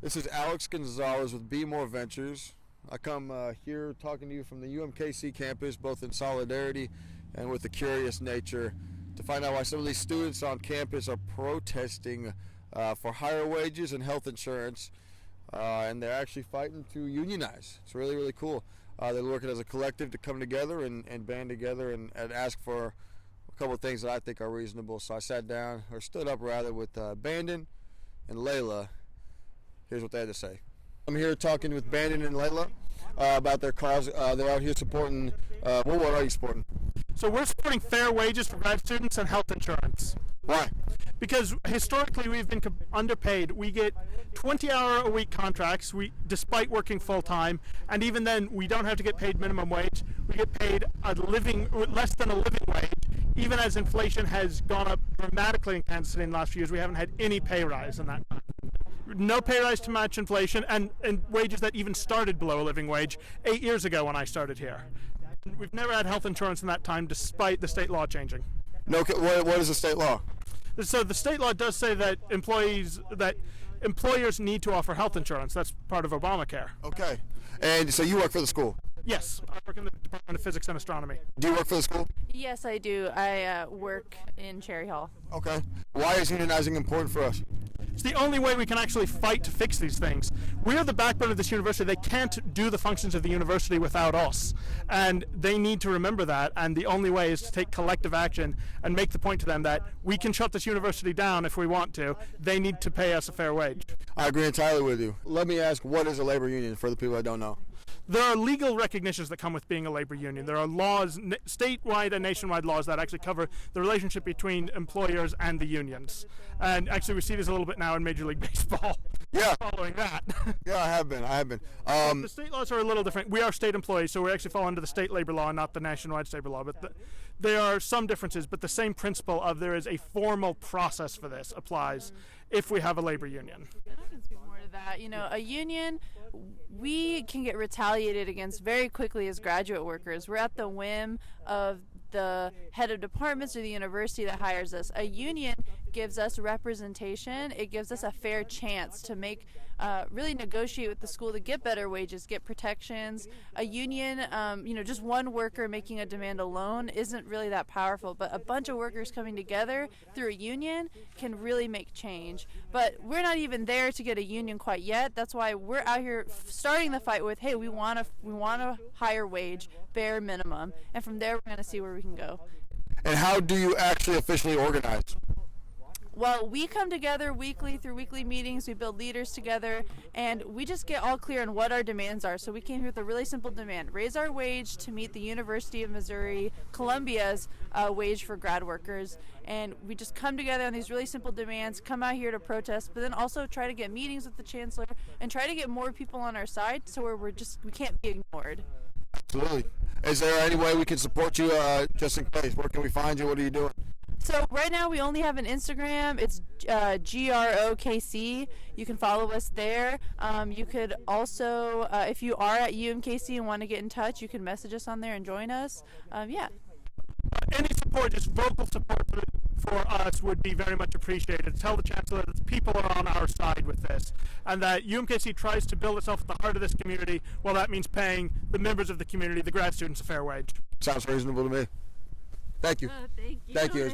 This is Alex Gonzalez with Be More Ventures. I come here talking to you from the UMKC campus, both in solidarity and with a curious nature, to find out why some of these students on campus are protesting for higher wages and health insurance, and they're actually fighting to unionize. It's really, really cool. They're working as a collective to come together and band together and ask for a couple of things that I think are reasonable. So I stood up rather, with Bandon and Layla. Here's what they had to say. I'm here talking with Bandon and Layla about their cause. They're out here supporting, what are you supporting? So we're supporting fair wages for grad students and health insurance. Why? Because historically we've been underpaid. We get 20-hour-a-week contracts, despite working full-time, and even then we don't have to get paid minimum wage. We get paid less than a living wage. Even as inflation has gone up dramatically in Kansas City in the last few years, we haven't had any pay rise in that time. No pay rise to match inflation, and wages that even started below a living wage 8 years ago when I started here. We've never had health insurance in that time, despite the state law changing. No, what is the state law? So the state law does say that employers need to offer health insurance. That's part of Obamacare. Okay. And so you work for the school? Yes, I work in the Department of Physics and Astronomy. Do you work for the school? Yes, I do. I work in Cherry Hall. Okay. Why is unionizing important for us? It's the only way we can actually fight to fix these things. We're the backbone of this university. They can't do the functions of the university without us. And they need to remember that. And the only way is to take collective action and make the point to them that we can shut this university down if we want to. They need to pay us a fair wage. I agree entirely with you. Let me ask, what is a labor union for the people that don't know? There are legal recognitions that come with being a labor union. There are laws, statewide and nationwide laws, that actually cover the relationship between employers and the unions. And actually, we see this a little bit now in Major League Baseball. Yeah. Following that. Yeah, I have been. The state laws are a little different. We are state employees, so we actually fall under the state labor law and not the nationwide labor law. But there are some differences, but the same principle of there is a formal process for this applies if we have a labor union. I can speak more to that. A union, we can get retaliated against very quickly as graduate workers. We're at the whim of the head of departments or the university that hires us. A union gives us representation. It gives us a fair chance to really negotiate with the school to get better wages, get protections. A union, just one worker making a demand alone isn't really that powerful, but a bunch of workers coming together through a union can really make change. But we're not even there to get a union quite yet. That's why we're out here starting the fight with, hey, we want a higher wage, bare minimum, and from there we're going to see where we can go. And how do you actually officially organize? Well, we come together weekly through weekly meetings. We build leaders together, and we just get all clear on what our demands are. So we came here with a really simple demand: raise our wage to meet the University of Missouri Columbia's wage for grad workers. And we just come together on these really simple demands, come out here to protest, but then also try to get meetings with the chancellor and try to get more people on our side, so we can't be ignored. Absolutely. Is there any way we can support you, just in case? Where can we find you? What are you doing? So right now we only have an Instagram. It's GROKC. You can follow us there. You could also, if you are at UMKC and want to get in touch, you can message us on there and join us. Yeah. Any support, just vocal support for us, would be very much appreciated. Tell the chancellor that people are on our side with this, and that UMKC tries to build itself at the heart of this community. Well, that means paying the members of the community, the grad students, a fair wage. Sounds reasonable to me. Thank you. Thank you. Thank you.